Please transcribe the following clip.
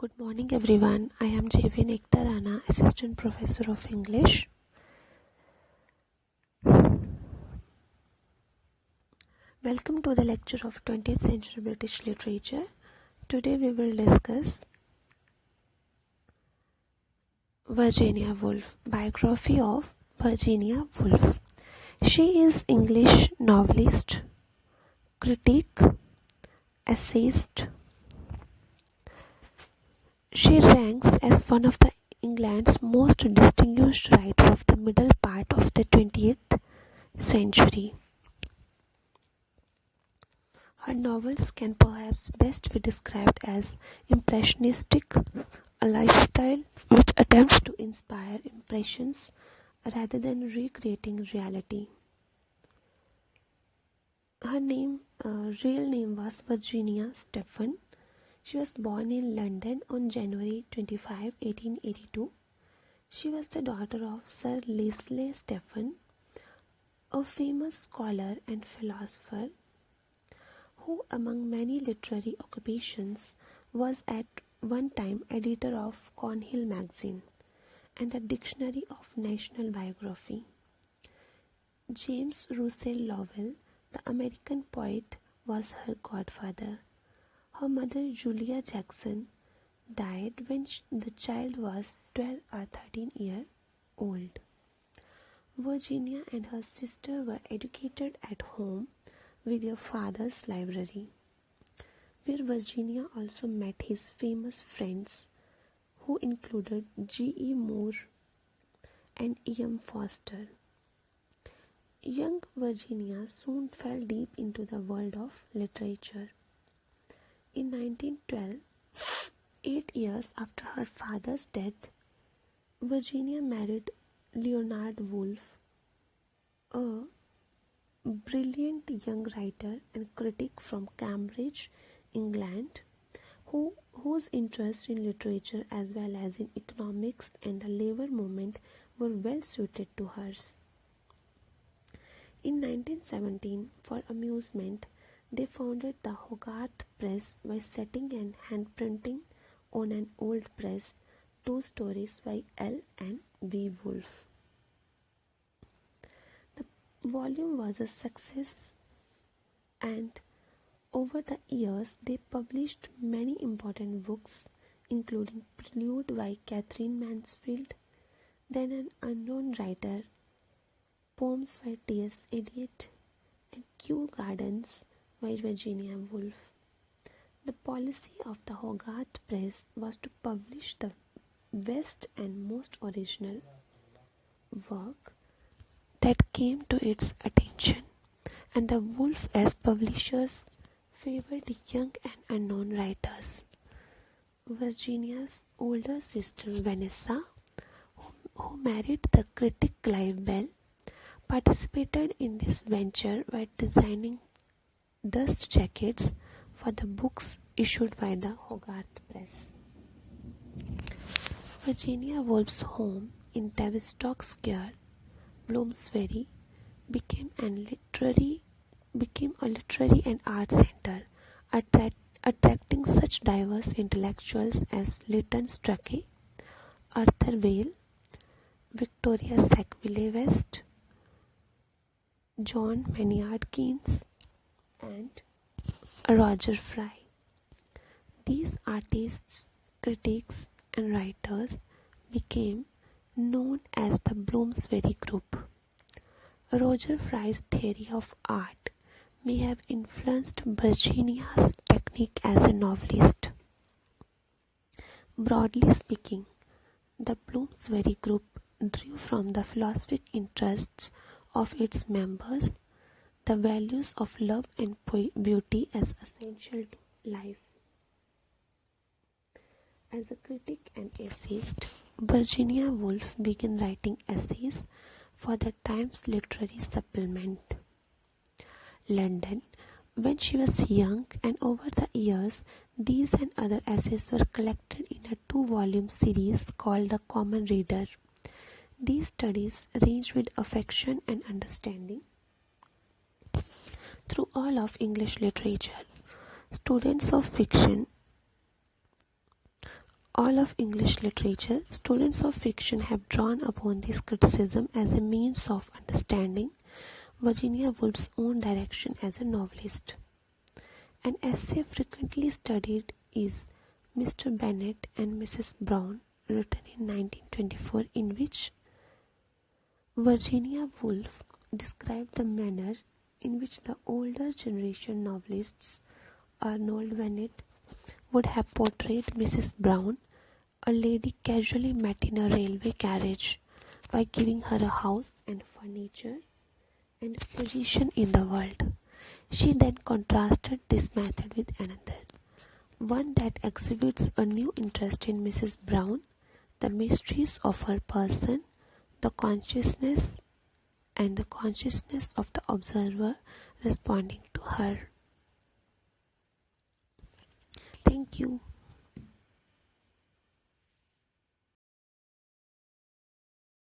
Good morning everyone. I am JVWU Ekta Rana, Assistant Professor of English. Welcome to the lecture of 20th Century British Literature. Today we will discuss Virginia Woolf, biography of Virginia Woolf. She is English novelist, critic, essayist. She ranks as one of the England's most distinguished writers of the middle part of the 20th century. Her novels can perhaps best be described as impressionistic, a lifestyle which attempts to inspire impressions rather than recreating reality. Her real name was Virginia Stephen. She was born in London on January 25, 1882. She was the daughter of Sir Leslie Stephen, a famous scholar and philosopher who, among many literary occupations, was at one time editor of Cornhill magazine and the Dictionary of National Biography. James Russell Lowell, the American poet, was her godfather. Her mother, Julia Jackson, died when the child was 12 or 13 years old. Virginia and her sister were educated at home with their father's library, where Virginia also met his famous friends, who included G.E. Moore and E.M. Forster. Young Virginia soon fell deep into the world of literature. In 1912, 8 years after her father's death, Virginia married Leonard Woolf, a brilliant young writer and critic from Cambridge, England, whose interests in literature as well as in economics and the labor movement were well suited to hers. In 1917, for amusement, they founded the Hogarth Press by setting and handprinting on an old press 2 stories by L. and B. Woolf. The volume was a success, and over the years they published many important books, including Prelude by Catherine Mansfield, Then an Unknown Writer, Poems by T.S. Eliot, and Kew Gardens by Virginia Woolf. The policy of the Hogarth Press was to publish the best and most original work that came to its attention, and the Woolf as publishers favored the young and unknown writers. Virginia's older sister Vanessa, who married the critic Clive Bell, participated in this venture by designing dust jackets for the books issued by the Hogarth Press. Virginia Woolf's home in Tavistock Square, Bloomsbury, became a literary and art center, attracting such diverse intellectuals as Lytton Strachey, Arthur Whale, Victoria Sackville West, John Maynard Keynes, and Roger Fry. These artists, critics, and writers became known as the Bloomsbury Group. Roger Fry's theory of art may have influenced Virginia's technique as a novelist. Broadly speaking, the Bloomsbury Group drew from the philosophic interests of its members the values of love and beauty as essential to life. As a critic and essayist, Virginia Woolf began writing essays for the Times Literary Supplement, London, when she was young, and over the years these and other essays were collected in a 2-volume series called The Common Reader. These studies range with affection and understanding through all of English literature. Students of fiction all of English literature, students of fiction have drawn upon this criticism as a means of understanding Virginia Woolf's own direction as a novelist. An essay frequently studied is Mr. Bennet and Mrs. Brown, written in 1924, in which Virginia Woolf described the manner in which the older generation novelists, Arnold Bennett, would have portrayed Mrs. Brown, a lady casually met in a railway carriage, by giving her a house and furniture and position in the world. She then contrasted this method with another, one that exhibits a new interest in Mrs. Brown, the mysteries of her person, the consciousness of the observer responding to her. Thank you.